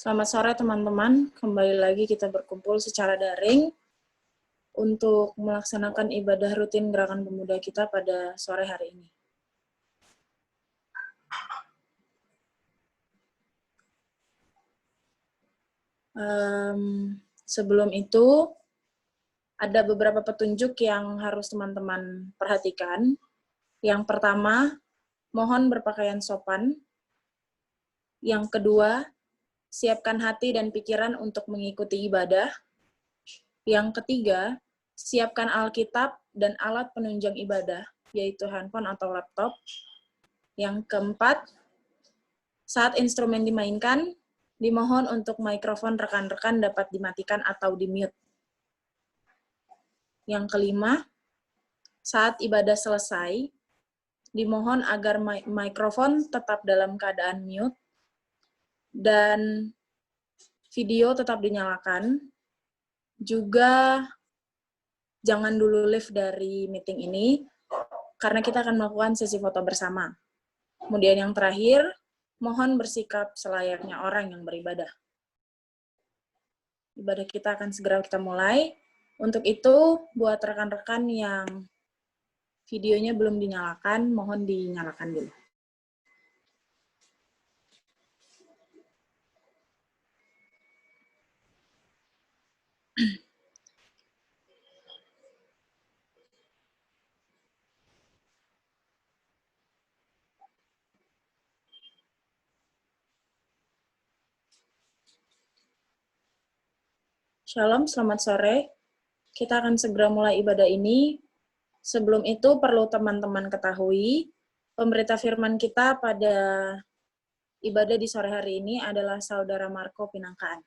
Selamat sore teman-teman, kembali lagi kita berkumpul secara daring untuk melaksanakan ibadah rutin Gerakan Pemuda kita pada sore hari ini. Sebelum itu, ada beberapa petunjuk yang harus teman-teman perhatikan. Yang pertama, mohon berpakaian sopan. Yang kedua, siapkan hati dan pikiran untuk mengikuti ibadah. Yang ketiga, siapkan Alkitab dan alat penunjang ibadah, yaitu handphone atau laptop. Yang keempat, saat instrumen dimainkan, dimohon untuk mikrofon rekan-rekan dapat dimatikan atau di-mute. Yang kelima, saat ibadah selesai, dimohon agar mikrofon tetap dalam keadaan mute dan video tetap dinyalakan. Juga jangan dulu leave dari meeting ini, karena kita akan melakukan sesi foto bersama. Kemudian yang terakhir, mohon bersikap selayaknya orang yang beribadah. Ibadah kita akan segera kita mulai. Untuk itu, buat rekan-rekan yang videonya belum dinyalakan, mohon dinyalakan dulu. Shalom, selamat sore. Kita akan segera mulai ibadah ini. Sebelum itu, perlu teman-teman ketahui, pemberita firman kita pada ibadah di sore hari ini adalah Saudara Marco Pinangkaan.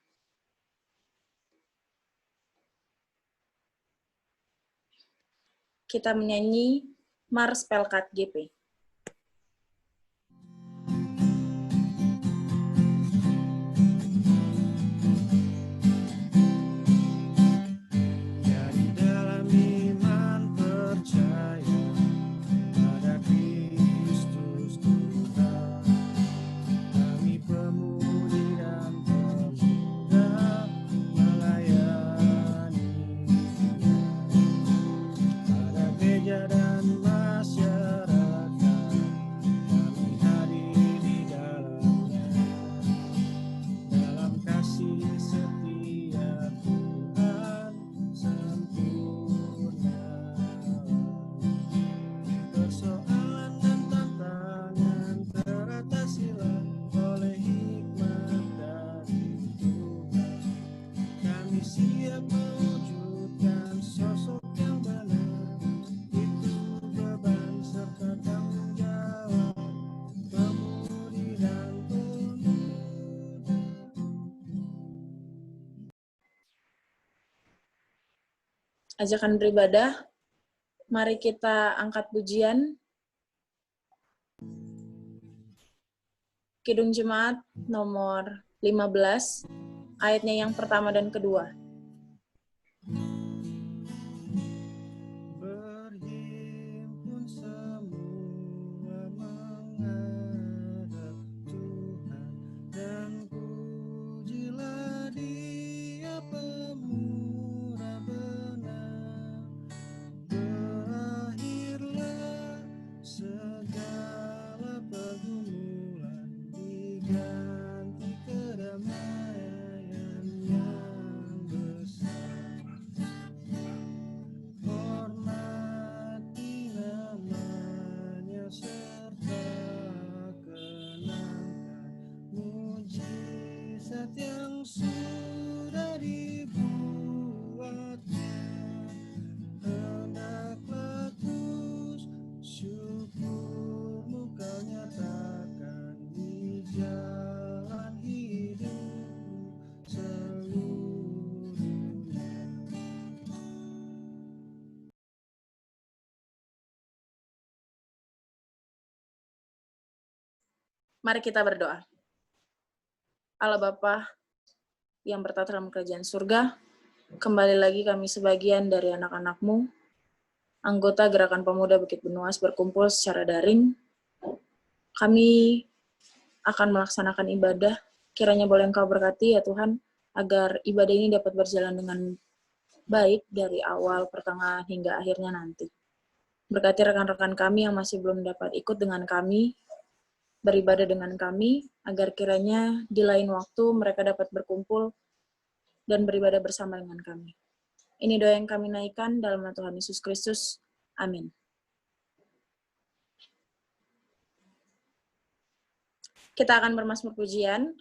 Kita menyanyi Mars Pelkat GP. Ajakan beribadah, mari kita angkat pujian. Kidung Jemaat nomor 15, ayatnya yang pertama dan kedua. Berhimpun semua menghadap Tuhan, dan pujilah Dia pemurah benar. Berakhirlah segala pergumulan, diganti kedamaian yang besar. Hormati namanya serta kenangkan mujizat yang sudah dibuatnya. Hendaklah terus syukurmu kau nyatakan di jalan hidupmu seluruhnya. Mari kita berdoa. Allah Bapa yang bertata dalam kerajaan surga, kembali lagi kami sebagian dari anak-anak-Mu, anggota Gerakan Pemuda Bukit Benuas berkumpul secara daring. Kami akan melaksanakan ibadah Kiranya boleh Engkau berkati ya Tuhan, agar ibadah ini dapat berjalan dengan baik dari awal, pertengahan, hingga akhirnya nanti. Berkati rekan-rekan kami yang masih belum dapat ikut dengan kami, beribadah dengan kami, agar kiranya di lain waktu mereka dapat berkumpul dan beribadah bersama dengan kami. Ini doa yang kami naikkan dalam nama Tuhan Yesus Kristus. Amin. Kita akan bermazmur pujian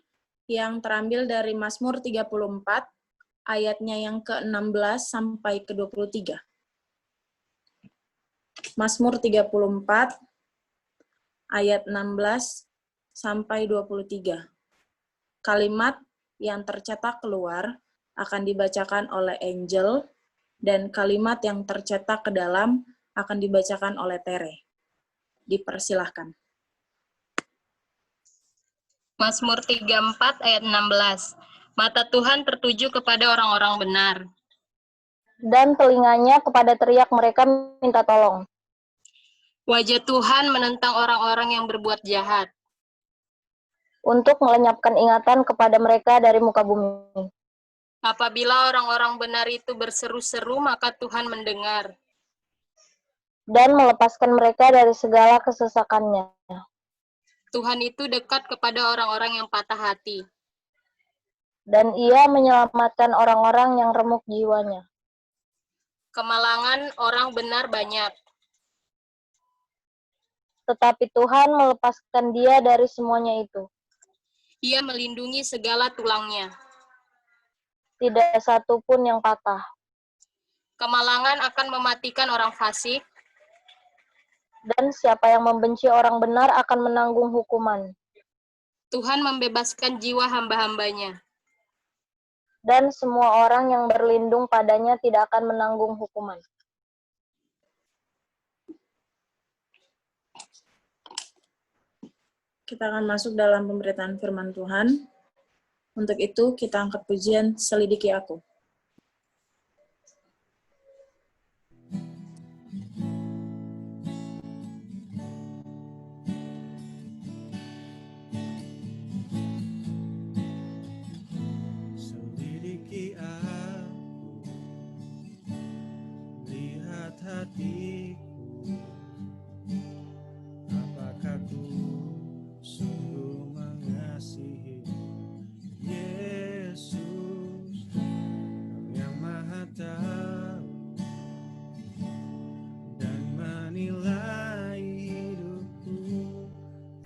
yang terambil dari Mazmur 34, ayatnya yang ke-16 sampai ke-23. Mazmur 34, ayat 16 sampai 23. Kalimat yang tercetak keluar akan dibacakan oleh Angel, dan kalimat yang tercetak ke dalam akan dibacakan oleh Tere. Dipersilahkan. Mazmur 34 ayat 16. Mata Tuhan tertuju kepada orang-orang benar, dan telinganya kepada teriak mereka minta tolong. wajah Tuhan menentang orang-orang yang berbuat jahat, Untuk melenyapkan ingatan kepada mereka dari muka bumi. apabila orang-orang benar itu berseru-seru, maka Tuhan mendengar. Dan melepaskan mereka dari segala kesesakannya. Tuhan itu dekat kepada orang-orang yang patah hati, Dan ia menyelamatkan orang-orang yang remuk jiwanya. kemalangan orang benar banyak, Tetapi Tuhan melepaskan dia dari semuanya itu. Ia melindungi segala tulangnya. Tidak satu pun yang patah. Kemalangan akan mematikan orang fasik, Dan siapa yang membenci orang benar akan menanggung hukuman. Tuhan membebaskan jiwa hamba-hambanya. Dan semua orang yang berlindung padanya tidak akan menanggung hukuman. Kita akan masuk dalam pemberitaan firman Tuhan. Untuk itu, kita angkat pujian Selidiki Aku. Selidiki aku, lihat hatiku, apakah ku sungguh mengasihi Yesus, Kau yang Maha Tahu dan menilai hidupku.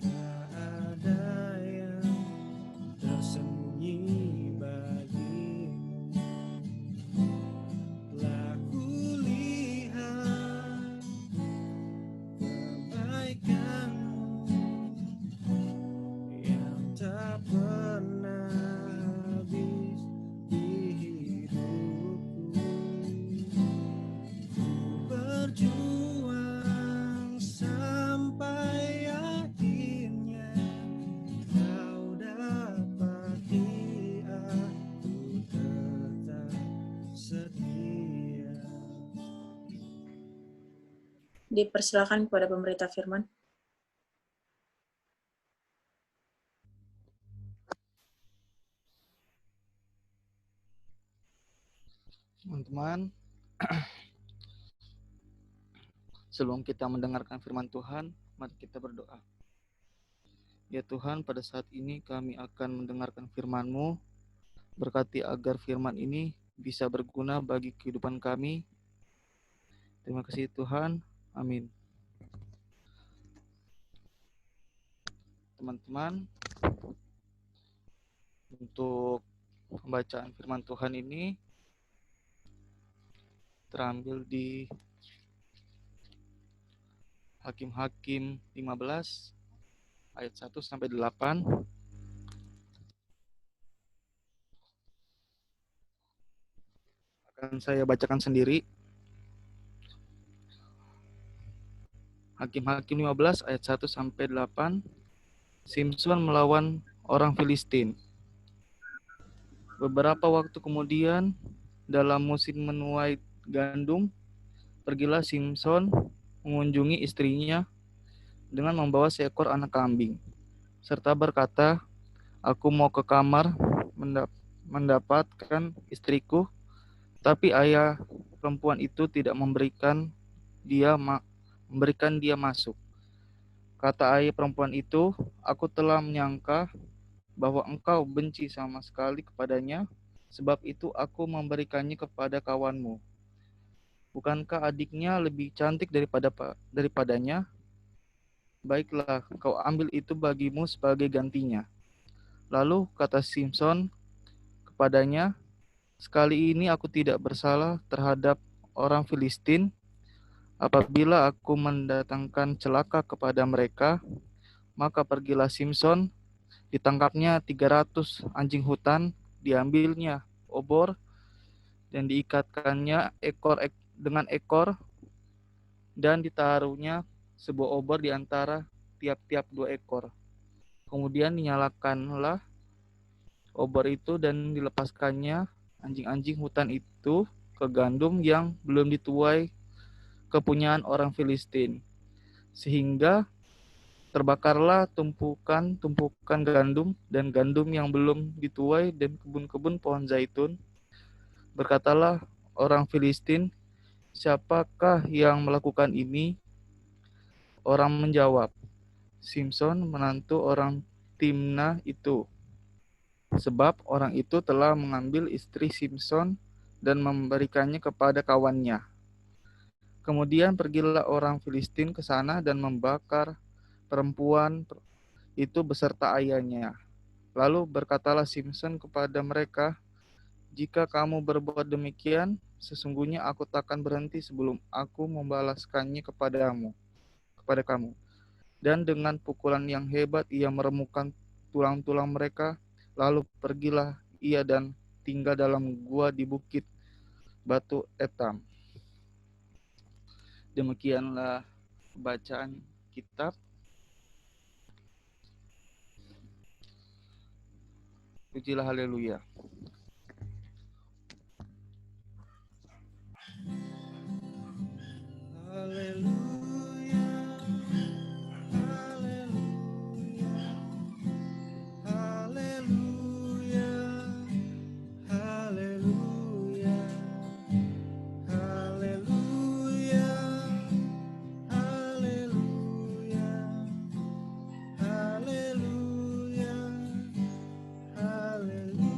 Tak ada yang tersembunyi bagimu. Telah kulihat kebaikanmu yang tak pernah habis di hidupku. Ku berjuang sampai akhirnya Kau dapati aku tetap setia. Dipersilakan kepada pemberita firman. Teman-teman, sebelum kita mendengarkan firman Tuhan, mari kita berdoa. Ya Tuhan, pada saat ini kami akan mendengarkan firman-Mu. Berkati agar firman ini bisa berguna bagi kehidupan kami. Terima kasih Tuhan. Amin. Teman-teman, untuk pembacaan firman Tuhan ini terambil di Hakim-Hakim 15 ayat 1 sampai 8. Akan saya bacakan sendiri. Hakim-Hakim 15 ayat 1 sampai 8. Simson melawan orang Filistin. Beberapa waktu kemudian, dalam musim menuai gandum, pergilah Simson mengunjungi istrinya dengan membawa seekor anak kambing, serta berkata, Aku mau ke kamar mendapatkan istriku, tapi ayah perempuan itu tidak memberikan dia masuk. Kata ayah perempuan itu, aku telah menyangka bahwa engkau benci sama sekali kepadanya, sebab itu aku memberikannya kepada kawanmu. Bukankah adiknya lebih cantik daripadanya? Baiklah, kau ambil itu bagimu sebagai gantinya. Lalu kata Simpson kepadanya, sekali ini aku tidak bersalah terhadap orang Filistin. Apabila aku mendatangkan celaka kepada mereka, maka pergilah Simpson, ditangkapnya 300 anjing hutan, diambilnya obor, dan diikatkannya dengan ekor, dan ditaruhnya sebuah obor di antara tiap-tiap 2 ekor. Kemudian dinyalakanlah obor itu dan dilepaskannya anjing-anjing hutan itu ke gandum yang belum dituai kepunyaan orang Filistin. Sehingga terbakarlah tumpukan gandum dan gandum yang belum dituai dan kebun-kebun pohon zaitun. Berkatalah orang Filistin, siapakah yang melakukan ini? Orang menjawab, Simpson menantu orang Timna itu. Sebab orang itu telah mengambil istri Simpson dan memberikannya kepada kawannya. Kemudian pergilah orang Filistin ke sana dan membakar perempuan itu beserta ayahnya. Lalu berkatalah Simpson kepada mereka, jika kamu berbuat demikian, sesungguhnya aku takkan berhenti sebelum aku membalaskannya kepada kamu. Dan dengan pukulan yang hebat ia meremukkan tulang-tulang mereka. Lalu pergilah ia dan tinggal dalam gua di bukit Batu Etam. Demikianlah bacaan kitab. Pujilah haleluya. Haleluya, haleluya, haleluya, haleluya, haleluya, haleluya, haleluya, haleluya.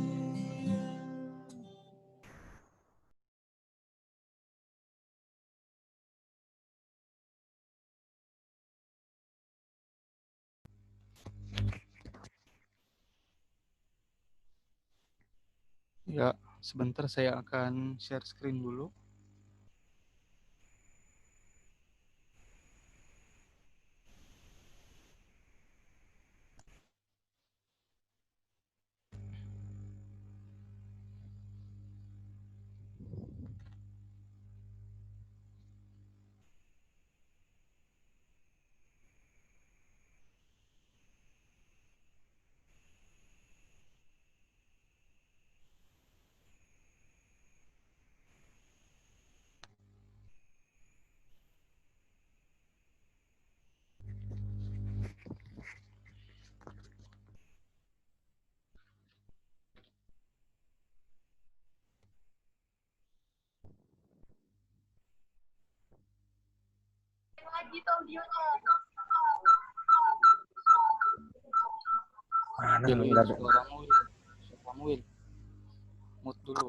Ya, sebentar saya akan share screen dulu. Mana Will, nggak ada. suaramu Will. Mute dulu.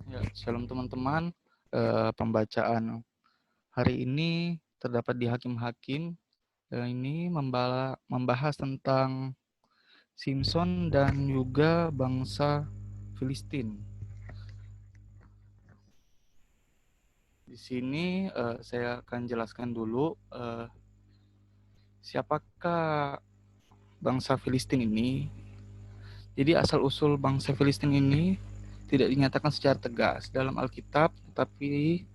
Ya, shalom teman-teman. Pembacaan hari ini terdapat di Hakim-Hakim. Ini membahas tentang Simpson dan juga bangsa Filistin. Di sini saya akan jelaskan dulu siapakah bangsa Filistin ini. Jadi asal-usul bangsa Filistin ini tidak dinyatakan secara tegas dalam Alkitab, tetapi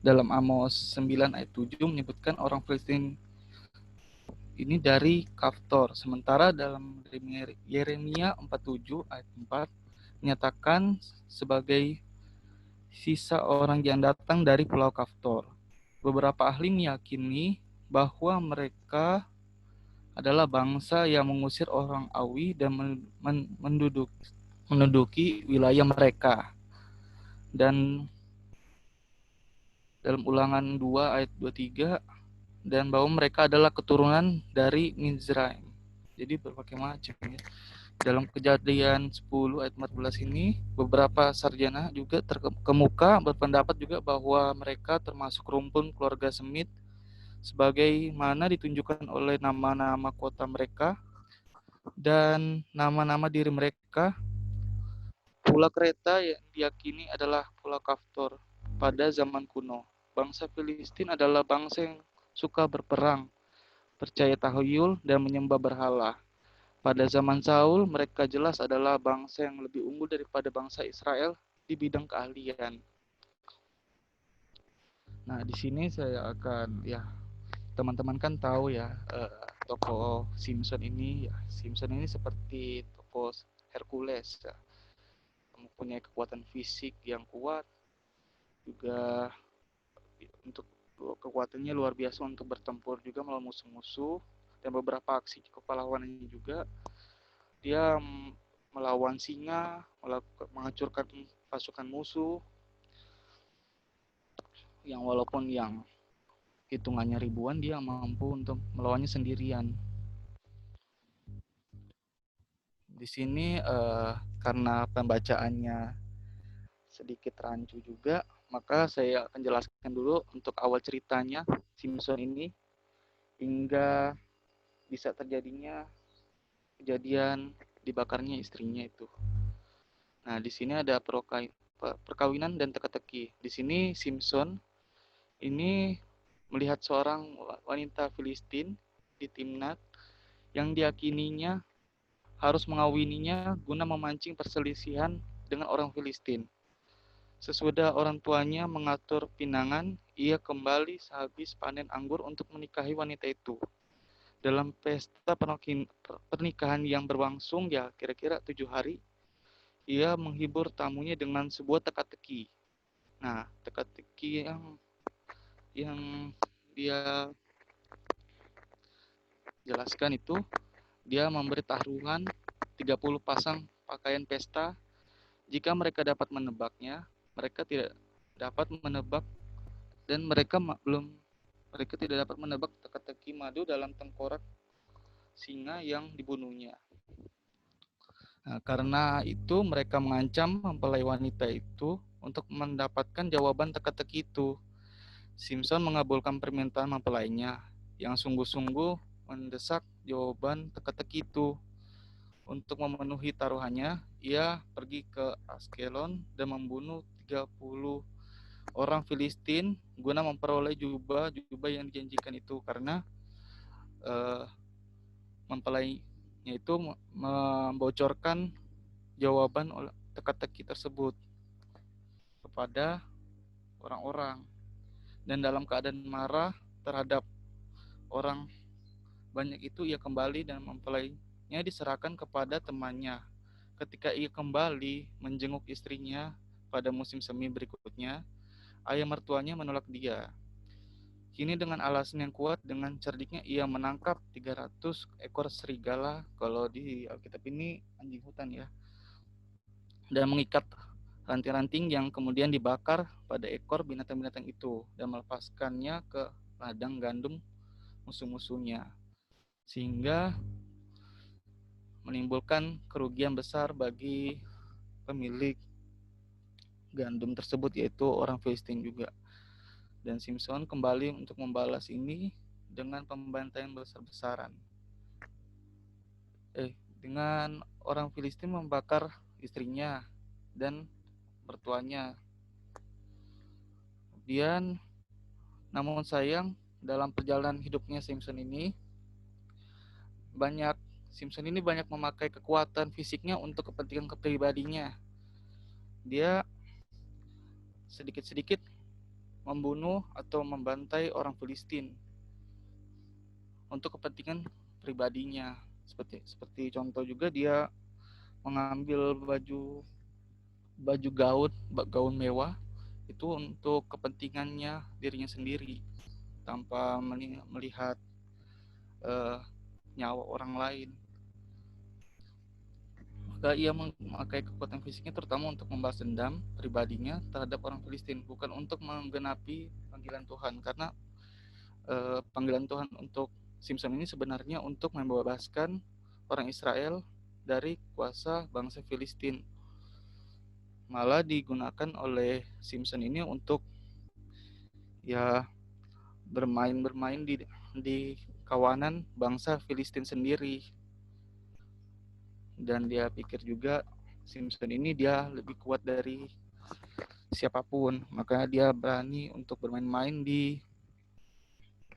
dalam Amos 9 ayat 7 menyebutkan orang Filistin ini dari Kaftor. Sementara dalam Yeremia 47 ayat 4 menyatakan sebagai sisa orang yang datang dari Pulau Kaftor. beberapa ahli meyakini bahwa mereka adalah bangsa yang mengusir orang Awi dan menduduki wilayah mereka. Dan dalam Ulangan 2 ayat 23, dan bahwa mereka adalah keturunan dari Mizraim. Jadi berbagai macam ya. Dalam Kejadian 10 ayat 14 ini, beberapa sarjana juga terkemuka berpendapat juga bahwa mereka termasuk rumpun keluarga Semit, sebagaimana ditunjukkan oleh nama-nama kota mereka dan nama-nama diri mereka. Pulau Kreta yang diyakini adalah Pulau Kaftor pada zaman kuno. Bangsa Filistin adalah bangsa yang suka berperang, percaya tahayul, dan menyembah berhala. Pada zaman Saul, mereka jelas adalah bangsa yang lebih unggul daripada bangsa Israel di bidang keahlian. Nah, di sini saya akan, ya, teman-teman kan tahu ya, tokoh Simpson ini, ya, Simpson ini seperti tokoh Hercules, ya, mempunyai kekuatan fisik yang kuat, juga untuk kekuatannya luar biasa untuk bertempur juga melawan musuh-musuh, dan beberapa aksi kepahlawanannya juga. Dia melawan singa, menghancurkan pasukan musuh, yang walaupun yang hitungannya ribuan, dia mampu untuk melawannya sendirian. Di sini karena pembacaannya sedikit rancu juga, maka saya akan jelaskan dulu untuk awal ceritanya Simpson ini hingga bisa terjadinya kejadian dibakarnya istrinya itu. Nah, di sini ada perkawinan dan teka-teki. Di sini Simpson ini melihat seorang wanita Filistin di Timnat yang diyakininya harus mengawininya guna memancing perselisihan dengan orang Filistin. Sesudah orang tuanya mengatur pinangan, ia kembali sehabis panen anggur untuk menikahi wanita itu. Dalam pesta pernikahan yang berlangsung ya kira-kira 7 hari, ia menghibur tamunya dengan sebuah teka-teki. Nah, teka-teki yang dia jelaskan itu, dia memberi taruhan 30 pasang pakaian pesta. Jika mereka dapat menebaknya, mereka tidak dapat menebak, dan mereka tidak dapat menebak teka-teki madu dalam tengkorak singa yang dibunuhnya. Nah, karena itu mereka mengancam mempelai wanita itu untuk mendapatkan jawaban teka-teki itu. Simpson mengabulkan permintaan mempelainya yang sungguh-sungguh mendesak jawaban teka-teki itu. Untuk memenuhi taruhannya, ia pergi ke Askelon dan membunuh 30 orang Filistin guna memperoleh jubah yang dijanjikan itu, karena mempelainya itu membocorkan jawaban teka-teki tersebut kepada orang-orang, dan dalam keadaan marah terhadap orang banyak itu, ia kembali dan mempelainya diserahkan kepada temannya. Ketika ia kembali menjenguk istrinya pada musim semi berikutnya, ayah mertuanya menolak dia. Kini dengan alasan yang kuat, dengan cerdiknya ia menangkap 300 ekor serigala, kalau di Alkitab ini anjing hutan ya, dan mengikat ranting-ranting yang kemudian dibakar pada ekor binatang-binatang itu dan melepaskannya ke ladang gandum musuh-musuhnya, sehingga menimbulkan kerugian besar bagi pemilik gandum tersebut, yaitu orang Filistin juga. Dan Simpson kembali untuk membalas ini dengan pembantaian besar-besaran. Dengan orang Filistin membakar istrinya dan mertuanya. Kemudian, namun sayang, dalam perjalanan hidupnya Simpson ini banyak memakai kekuatan fisiknya untuk kepentingan kepribadinya. Dia sedikit-sedikit membunuh atau membantai orang Filistin untuk kepentingan pribadinya. Seperti contoh juga, dia mengambil baju gaun mewah itu untuk kepentingannya dirinya sendiri tanpa melihat nyawa orang lain. Maka ia memakai kekuatan fisiknya terutama untuk membalas dendam pribadinya terhadap orang Filistin, bukan untuk menggenapi panggilan Tuhan. Karena panggilan Tuhan untuk Simson ini sebenarnya untuk membebaskan orang Israel dari kuasa bangsa Filistin. Malah digunakan oleh Simson ini untuk ya bermain di kawanan bangsa Filistin sendiri. Dan dia pikir juga Simson ini dia lebih kuat dari siapapun, maka dia berani untuk bermain-main di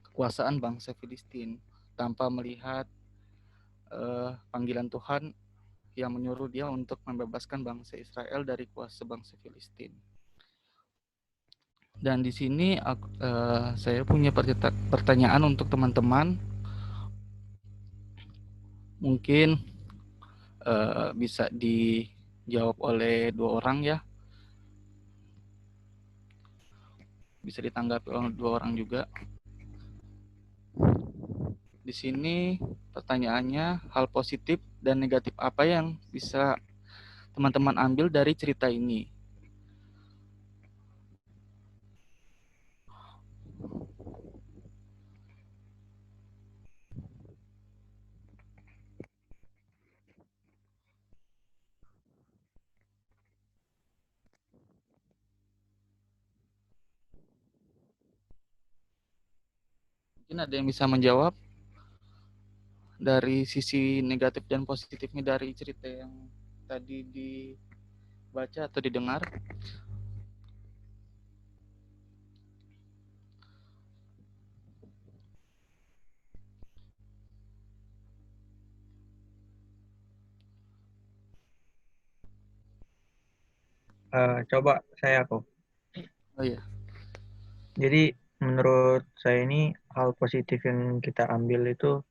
kekuasaan bangsa Filistin tanpa melihat panggilan Tuhan yang menyuruh dia untuk membebaskan bangsa Israel dari kuasa bangsa Filistin. Dan di sini saya punya pertanyaan untuk teman-teman. Mungkin bisa dijawab oleh 2 orang ya. Bisa ditanggapi oleh 2 orang juga. Di sini pertanyaannya, hal positif dan negatif apa yang bisa teman-teman ambil dari cerita ini? Mungkin ada yang bisa menjawab dari sisi negatif dan positifnya dari cerita yang tadi dibaca atau didengar? Coba aku. Oh iya. Jadi menurut saya ini hal positif yang kita ambil itu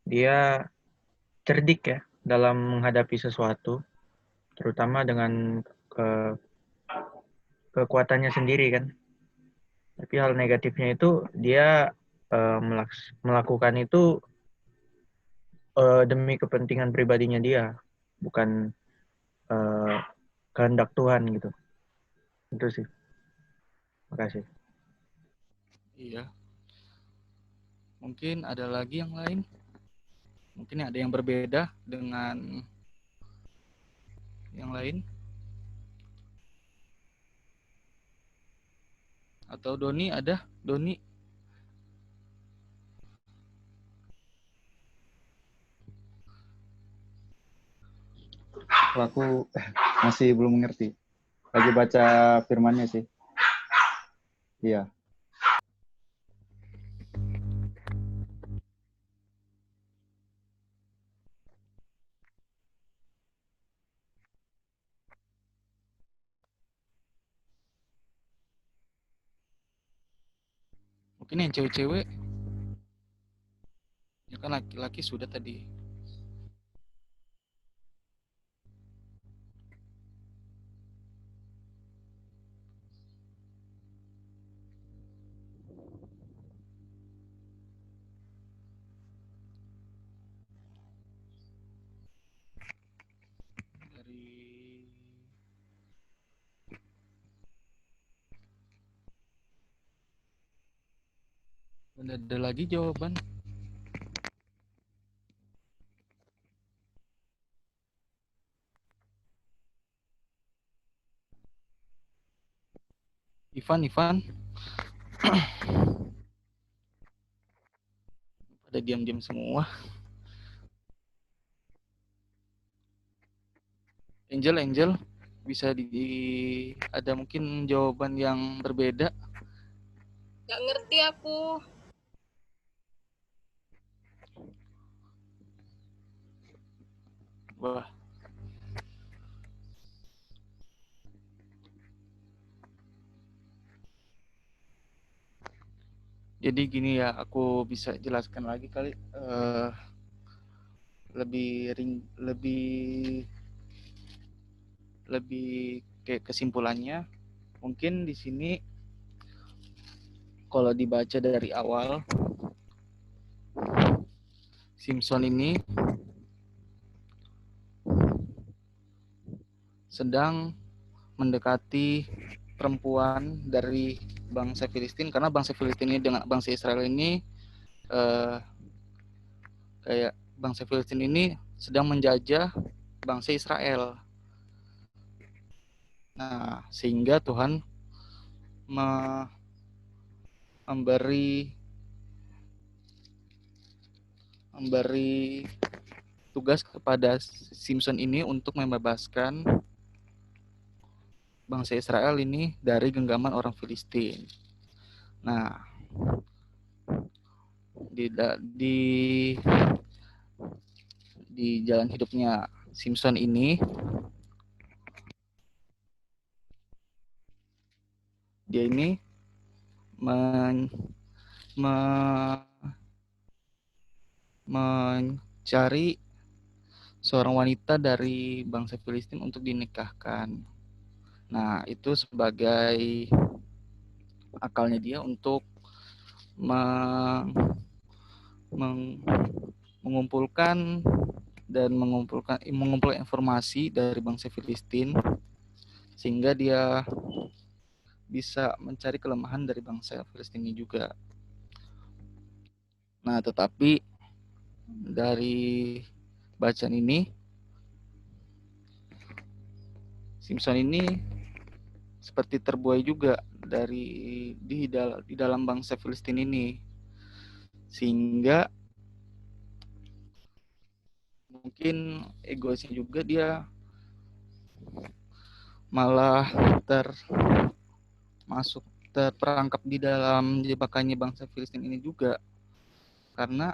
dia cerdik ya dalam menghadapi sesuatu, terutama dengan kekuatannya sendiri kan. Tapi hal negatifnya itu dia melakukan itu demi kepentingan pribadinya dia, bukan kehendak Tuhan gitu. Itu sih. Makasih. Iya. Mungkin ada lagi yang lain? Mungkin ada yang berbeda dengan yang lain? Atau Doni ada? Doni? Kalau aku masih belum mengerti. Lagi baca firmannya sih. Iya. Mungkin yang cewek-cewek? Ya kan laki-laki sudah tadi. Dari ada lagi jawaban? Ivan. Pada diam-diam semua. Angel, bisa ada mungkin jawaban yang berbeda? Nggak ngerti aku. Wah. Jadi gini ya, aku bisa jelaskan lagi kali. Lebih kayak kesimpulannya. Mungkin di sini kalau dibaca dari awal, Simson ini sedang mendekati perempuan dari bangsa Filistin, karena bangsa Filistin ini dengan bangsa Israel ini kayak bangsa Filistin ini sedang menjajah bangsa Israel. Nah, sehingga Tuhan memberi tugas kepada Simson ini untuk membebaskan bangsa Israel ini dari genggaman orang Filistin. Nah, di jalan hidupnya Simson ini, dia ini mencari seorang wanita dari bangsa Filistin untuk dinikahkan. Nah, itu sebagai akalnya dia untuk mengumpulkan informasi dari bangsa Filistin, sehingga dia bisa mencari kelemahan dari bangsa Filistin ini juga. Nah, tetapi dari bacaan ini, Simson ini seperti terbuai juga di dalam bangsa Filistin ini, sehingga mungkin egoisnya juga dia malah terperangkap di dalam jebakannya bangsa Filistin ini juga, karena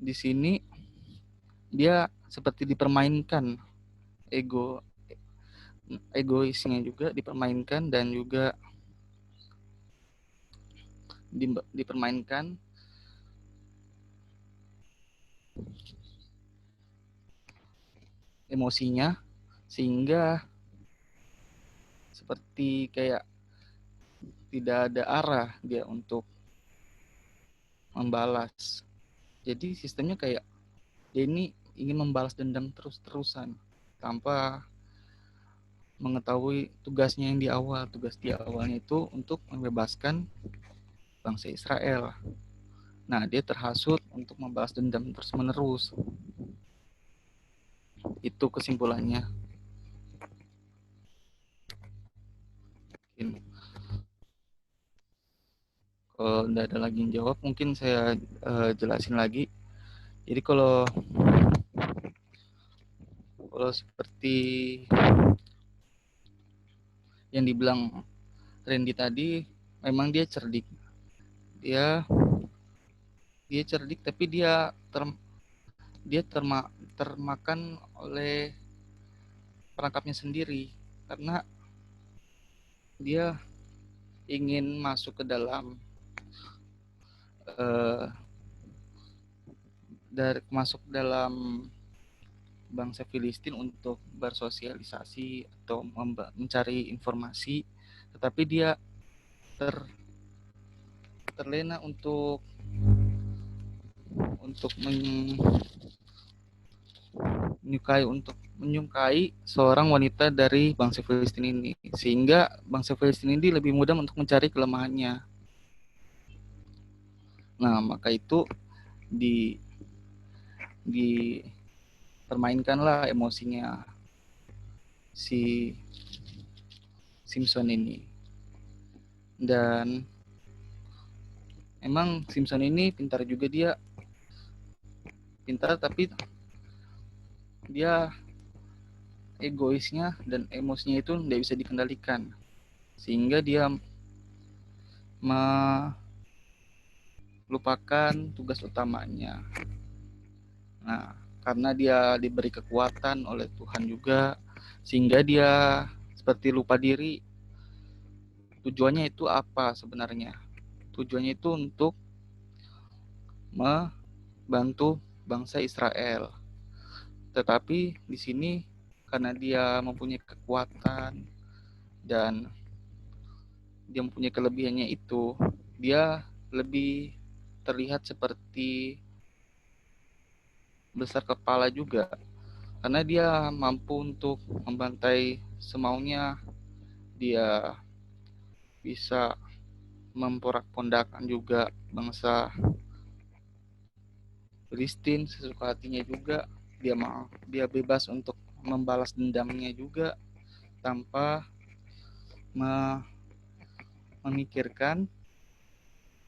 di sini dia seperti dipermainkan, egoisnya juga dipermainkan, dan juga dipermainkan emosinya, sehingga seperti kayak tidak ada arah dia untuk membalas. Jadi sistemnya kayak dia ini ingin membalas dendam terus-terusan tanpa mengetahui tugasnya yang di awal. Tugas di awalnya itu untuk membebaskan bangsa Israel. Nah, dia terhasut untuk membalas dendam terus-menerus. Itu kesimpulannya. Kalau tidak ada lagi yang jawab, mungkin saya jelasin lagi. Jadi kalau seperti yang dibilang Randy tadi, memang dia cerdik. Dia cerdik, tapi dia termakan oleh perangkapnya sendiri, karena dia ingin masuk ke dalam bangsa Filistin untuk bersosialisasi atau mencari informasi, tetapi dia terlena untuk menyukai seorang wanita dari bangsa Filistin ini, sehingga bangsa Filistin ini lebih mudah untuk mencari kelemahannya. Nah, maka itu dipermainkanlah emosinya si Simson ini. Dan emang Simson ini pintar juga, dia pintar, tapi dia egoisnya dan emosinya itu tidak bisa dikendalikan, sehingga dia melupakan tugas utamanya. Nah, karena dia diberi kekuatan oleh Tuhan juga, sehingga dia seperti lupa diri. Tujuannya itu apa sebenarnya? Tujuannya itu untuk membantu bangsa Israel. Tetapi di sini karena dia mempunyai kekuatan dan dia mempunyai kelebihannya itu, dia lebih terlihat seperti besar kepala juga, karena dia mampu untuk membantai semaunya. Dia bisa memporak-pondakan juga bangsa Filistin sesuka hatinya juga. Dia bebas untuk membalas dendamnya juga tanpa memikirkan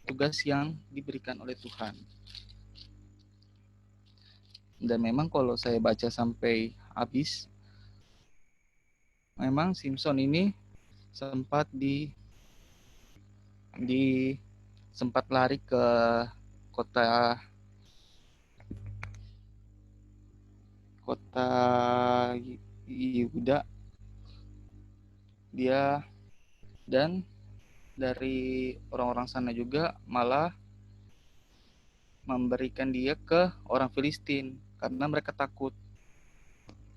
tugas yang diberikan oleh Tuhan. Dan memang kalau saya baca sampai habis, memang Simpson ini sempat sempat lari ke kota Yehuda. Dia dan dari orang-orang sana juga malah memberikan dia ke orang Filistin karena mereka takut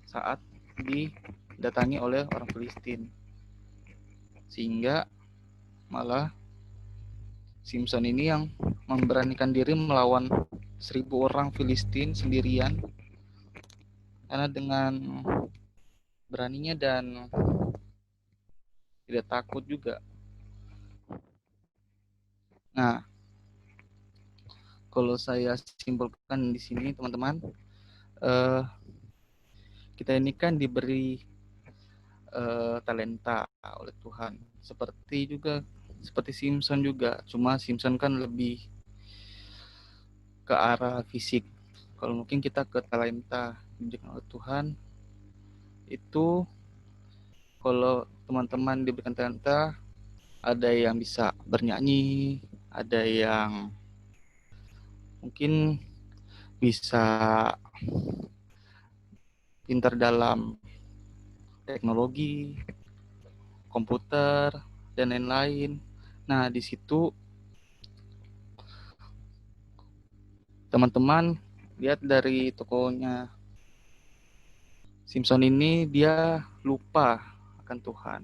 saat didatangi oleh orang Filistin, sehingga malah Simpson ini yang memberanikan diri melawan 1.000 orang Filistin sendirian, karena dengan beraninya dan tidak takut juga. Nah, kalau saya simpulkan di sini teman-teman, kita ini kan diberi talenta oleh Tuhan, seperti Simpson juga, cuma Simpson kan lebih ke arah fisik. Kalau mungkin kita ke talenta diberikan oleh Tuhan, itu kalau teman-teman diberikan talenta, ada yang bisa bernyanyi, ada yang mungkin bisa pintar dalam teknologi, komputer, dan lain-lain. Nah, di situ teman-teman lihat dari tokohnya Simpson ini, dia lupa akan Tuhan.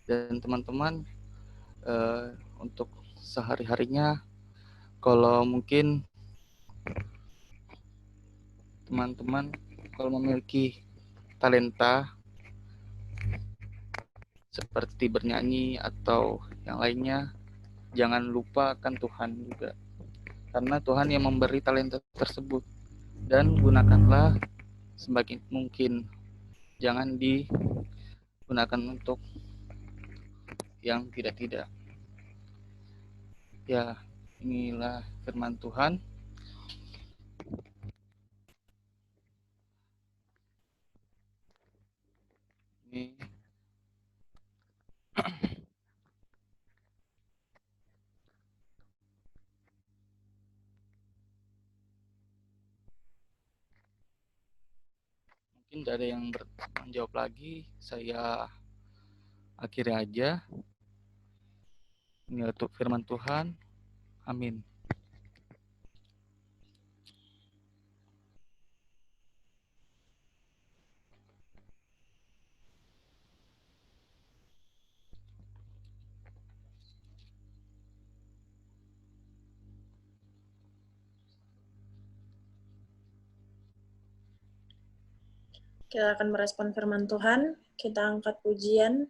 Dan teman-teman untuk sehari-harinya, kalau mungkin teman-teman kalau memiliki talenta seperti bernyanyi atau yang lainnya, jangan lupa akan Tuhan juga, karena Tuhan yang memberi talenta tersebut, dan gunakanlah sebaik mungkin. Jangan digunakan untuk yang tidak-tidak. Ya, inilah firman Tuhan. Ini mungkin tidak ada yang menjawab lagi. Saya akhiri aja. Ini untuk firman Tuhan. Amin. Kita akan merespon firman Tuhan. Kita angkat pujian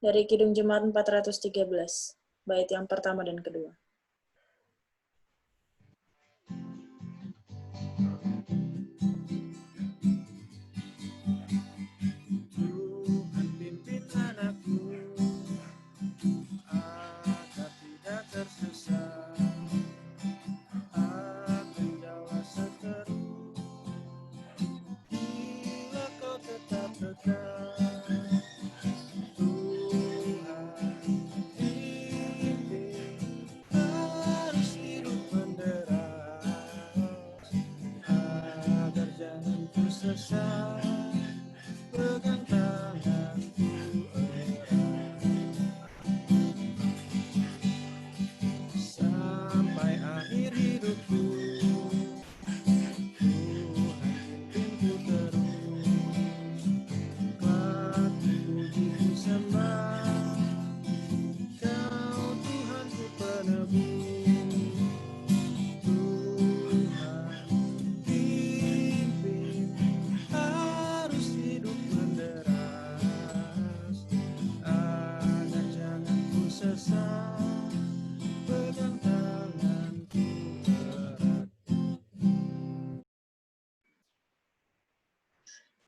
dari Kidung Jemaat 413, bait yang pertama dan kedua. Tuhan pimpin anakku agar tidak tersesat, akan jalan seteru bila kau tetap dekat. Tuhan pimpin, harus hidup menderang,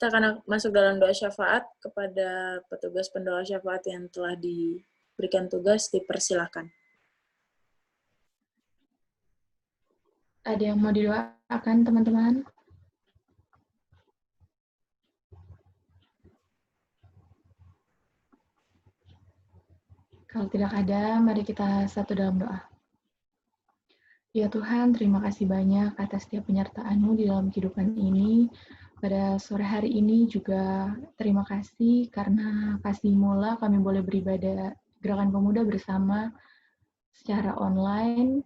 Kita akan masuk dalam doa syafaat. Kepada petugas pendoa syafaat yang telah diberikan tugas, dipersilakan. Ada yang mau didoakan, teman-teman? Kalau tidak ada, mari kita satu dalam doa. Ya Tuhan, terima kasih banyak atas setiap penyertaan-Mu di dalam kehidupan ini. Pada sore hari ini juga terima kasih karena kasih-Mu lah kami boleh beribadah Gerakan Pemuda bersama secara online.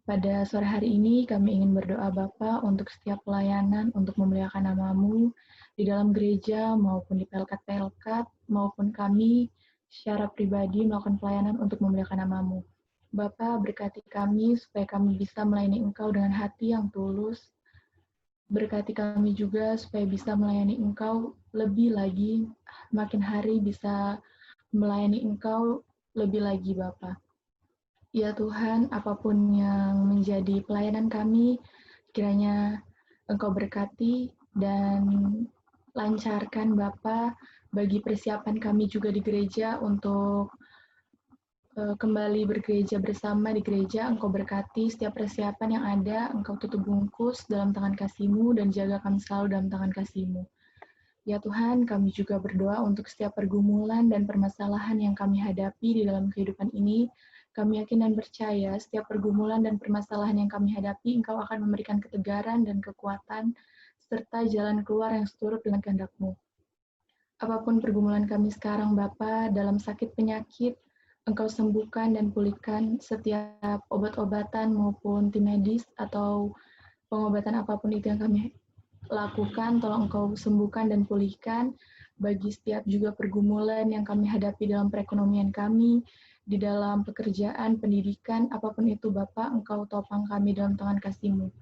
Pada sore hari ini kami ingin berdoa Bapa untuk setiap pelayanan, untuk memuliakan nama-Mu di dalam gereja maupun di pelkat-pelkat, maupun kami secara pribadi melakukan pelayanan untuk memuliakan nama-Mu. Bapa, berkati kami supaya kami bisa melayani Engkau dengan hati yang tulus. Berkati kami juga supaya bisa melayani Engkau lebih lagi, makin hari bisa melayani Engkau lebih lagi, Bapa. Ya Tuhan, apapun yang menjadi pelayanan kami, kiranya Engkau berkati dan lancarkan Bapa bagi persiapan kami juga di gereja untuk kembali bergereja bersama di gereja. Engkau berkati setiap persiapan yang ada, Engkau tutup bungkus dalam tangan kasih-Mu dan jaga kami selalu dalam tangan kasih-Mu. Ya Tuhan, kami juga berdoa untuk setiap pergumulan dan permasalahan yang kami hadapi di dalam kehidupan ini. Kami yakin dan percaya setiap pergumulan dan permasalahan yang kami hadapi, Engkau akan memberikan ketegaran dan kekuatan, serta jalan keluar yang seturut dengan kehendak-Mu. Apapun pergumulan kami sekarang, Bapa, dalam sakit penyakit, Engkau sembuhkan dan pulihkan setiap obat-obatan maupun tim medis atau pengobatan apapun itu yang kami lakukan, tolong Engkau sembuhkan dan pulihkan bagi setiap juga pergumulan yang kami hadapi dalam perekonomian kami, di dalam pekerjaan, pendidikan, apapun itu Bapak, Engkau topang kami dalam tangan kasih-Mu.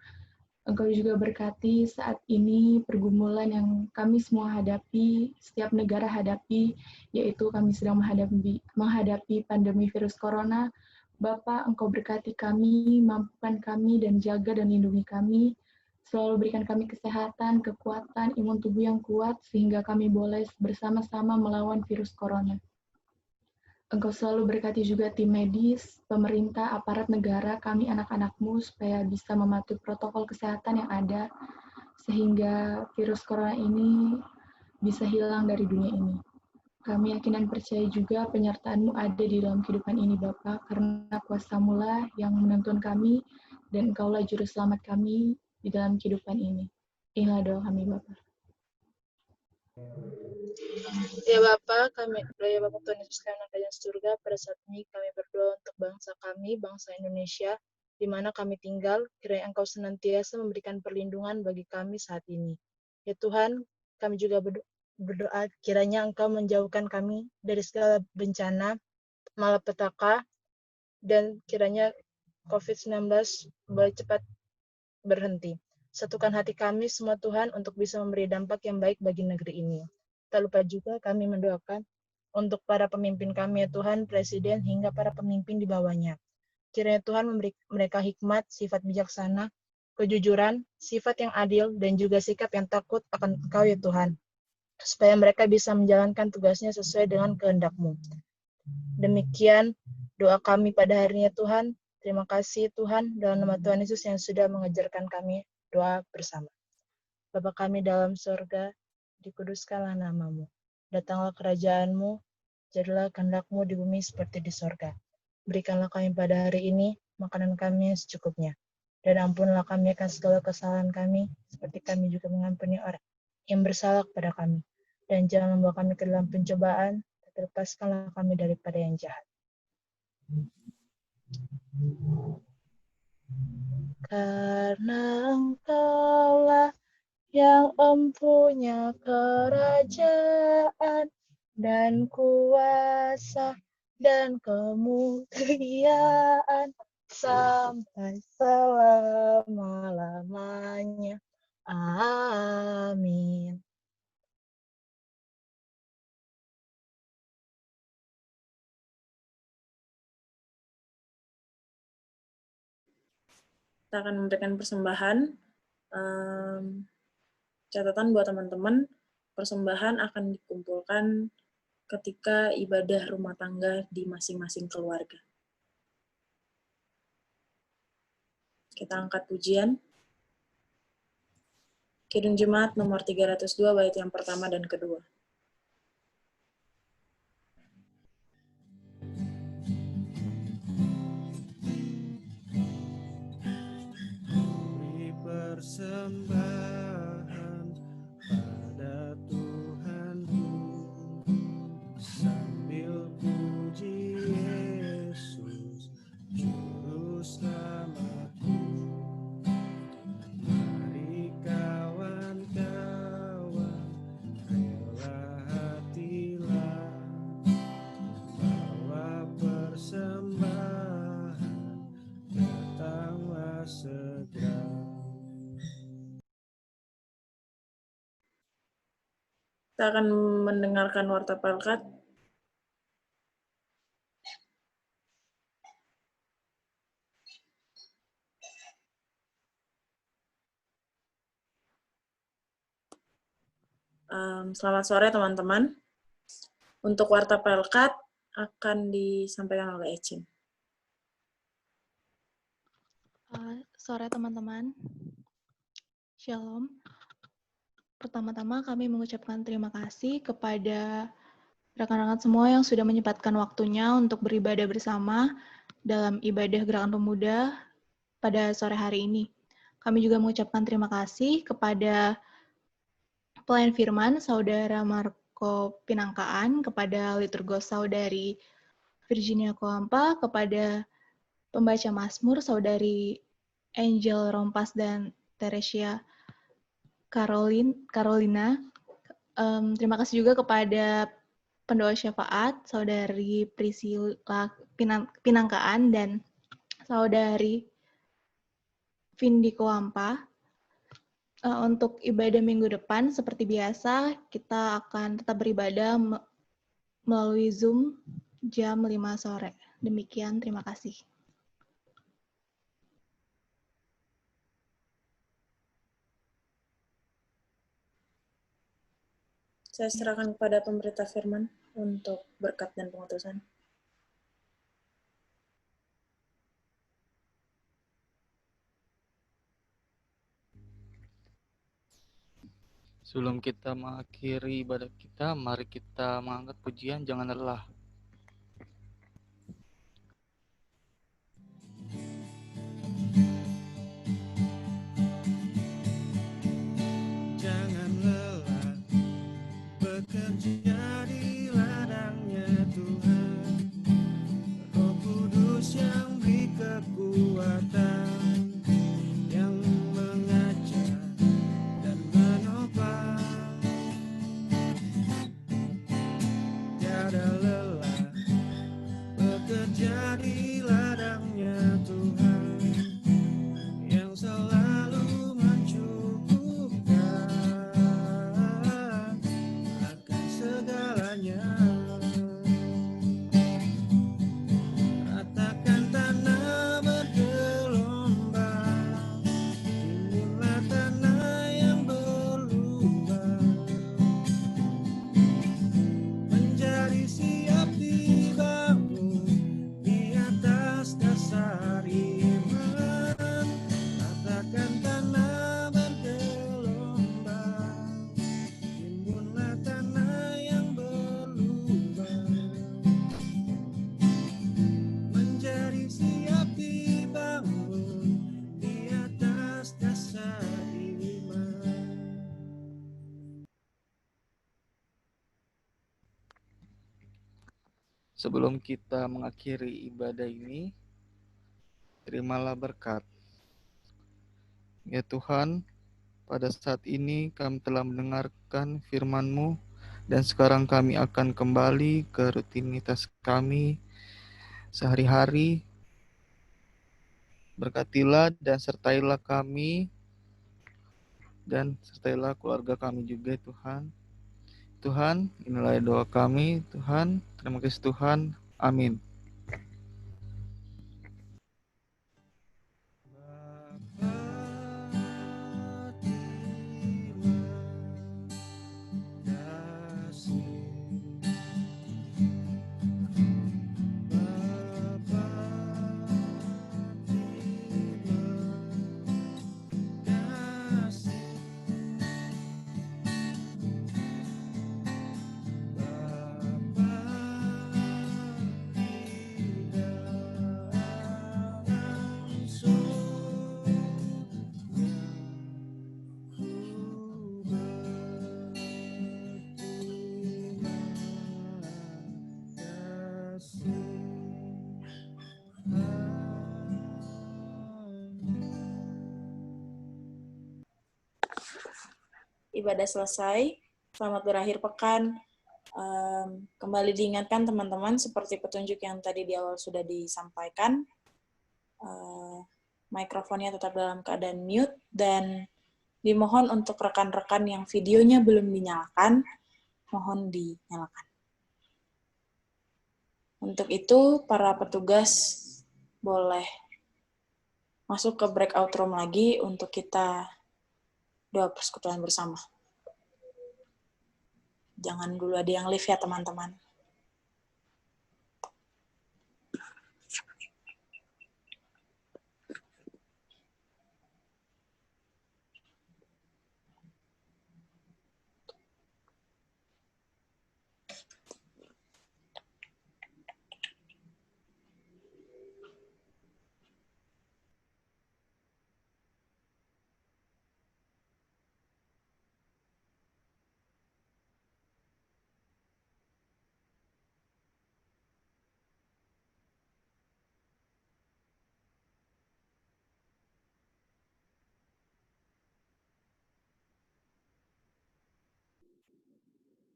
Engkau juga berkati saat ini pergumulan yang kami semua hadapi, setiap negara hadapi, yaitu kami sedang menghadapi pandemi virus corona. Bapa, Engkau berkati kami, mampukan kami, dan jaga dan lindungi kami. Selalu berikan kami kesehatan, kekuatan, imun tubuh yang kuat, sehingga kami boleh bersama-sama melawan virus corona. Engkau selalu berkati juga tim medis, pemerintah, aparat negara, kami anak-anak-Mu, supaya bisa mematuhi protokol kesehatan yang ada, sehingga virus corona ini bisa hilang dari dunia ini. Kami yakin dan percaya juga penyertaan-Mu ada di dalam kehidupan ini, Bapa, karena kuasa-Mu lah yang menuntun kami, dan Engkau-lah juru selamat kami di dalam kehidupan ini. Inilah doa kami, Bapa. Ya Bapa, ya Bapa Tuhan Yesus kami yang ada di surga, pada saat ini kami berdoa untuk bangsa kami, bangsa Indonesia, di mana kami tinggal, kiranya Engkau senantiasa memberikan perlindungan bagi kami saat ini. Ya Tuhan, kami juga berdoa kiranya Engkau menjauhkan kami dari segala bencana, malapetaka, dan kiranya COVID-19 boleh cepat berhenti. Satukan hati kami semua Tuhan untuk bisa memberi dampak yang baik bagi negeri ini. Tak lupa juga kami mendoakan untuk para pemimpin kami ya Tuhan, Presiden hingga para pemimpin di bawahnya. Kiranya Tuhan memberi mereka hikmat, sifat bijaksana, kejujuran, sifat yang adil, dan juga sikap yang takut akan Engkau ya Tuhan. Supaya mereka bisa menjalankan tugasnya sesuai dengan kehendak-Mu. Demikian doa kami pada hari ini Tuhan. Terima kasih Tuhan dalam nama Tuhan Yesus yang sudah mengajarkan kami doa bersama. Bapa kami dalam surga, dikuduskanlah nama-Mu. Datanglah kerajaan-Mu, jadilah kehendak-Mu di bumi seperti di surga. Berikanlah kami pada hari ini makanan kami yang secukupnya. Dan ampunlah kami akan segala kesalahan kami, seperti kami juga mengampuni orang yang bersalah kepada kami. Dan jangan membawa kami ke dalam pencobaan, tapi lepaskanlah kami daripada yang jahat. Karena Engkaulah yang empunya kerajaan dan kuasa dan kemuliaan sampai selama-lamanya. Amin. Kita akan memberikan persembahan. Catatan buat teman-teman, persembahan akan dikumpulkan ketika ibadah rumah tangga di masing-masing keluarga. Kita angkat pujian. Kidung Jemaat nomor 302 bait yang pertama dan kedua. Beri persembahan pada Tuhanku sambil puji Yesus Juru Selamatku. Mari kawan-kawan, rela hatilah, bawa persembahan, datanglah segera. Kita akan mendengarkan warta Pelkat. Selamat sore teman-teman. Untuk warta Pelkat akan disampaikan oleh Ecin. Sore teman-teman. Shalom. Pertama-tama kami mengucapkan terima kasih kepada rekan-rekan semua yang sudah menyempatkan waktunya untuk beribadah bersama dalam ibadah Gerakan Pemuda pada sore hari ini. Kami juga mengucapkan terima kasih kepada pelayan firman Saudara Marco Pinangkaan, kepada liturgos Saudari Virginia Koampa, kepada pembaca Mazmur Saudari Angel Rompas dan Teresia Carolina. Terima kasih juga kepada pendoa syafaat Saudari Priscilla Pinangkaan dan Saudari Vindi Koampa. Untuk ibadah minggu depan, seperti biasa, kita akan tetap beribadah melalui Zoom jam 5 sore. Demikian, terima kasih. Saya serahkan kepada pemberita firman untuk berkat dan pengutusan. Sebelum kita mengakhiri ibadah kita, mari kita mengangkat pujian Jangan Lelah. Jangan lelah bekerja di ladangnya Tuhan. Roh Kudus yang beri kekuatan, yang mengajar dan menopang. Tiada lelah bekerja di ladangnya Tuhan, yang selalu mencukupkan akan segalanya. Ratakan tanah bergelombang, timbunlah tanah yang berlubang, menjadi siap dibangun di atas dasar iman. Ratakan tanah bergelombang, timbunlah tanah yang berlubang, menjadi siap dibangun di atas dasar iman. Sebelum kita mengakhiri ibadah ini, terimalah berkat. Ya Tuhan, pada saat ini kami telah mendengarkan firman-Mu, dan sekarang kami akan kembali ke rutinitas kami sehari-hari. Berkatilah dan sertailah kami, dan sertailah keluarga kami juga Tuhan. Tuhan, inilah doa kami, Tuhan. Terima kasih Tuhan. Amin. Bapa, terima Ibadah selesai. Selamat berakhir pekan. Kembali diingatkan teman-teman, seperti petunjuk yang tadi di awal sudah disampaikan, mikrofonnya tetap dalam keadaan mute, dan dimohon untuk rekan-rekan yang videonya belum dinyalakan, mohon dinyalakan. Untuk itu, para petugas boleh masuk ke breakout room lagi untuk kita doa persekutuan bersama. Jangan dulu ada yang live ya, teman-teman.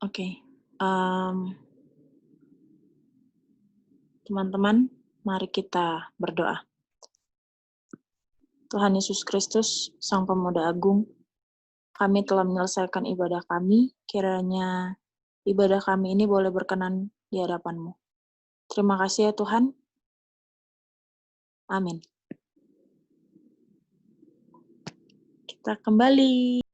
Oke. Teman-teman, mari kita berdoa. Tuhan Yesus Kristus, Sang Pemuda Agung, kami telah menyelesaikan ibadah kami, kiranya ibadah kami ini boleh berkenan di hadapan-Mu. Terima kasih ya Tuhan. Amin. Kita kembali.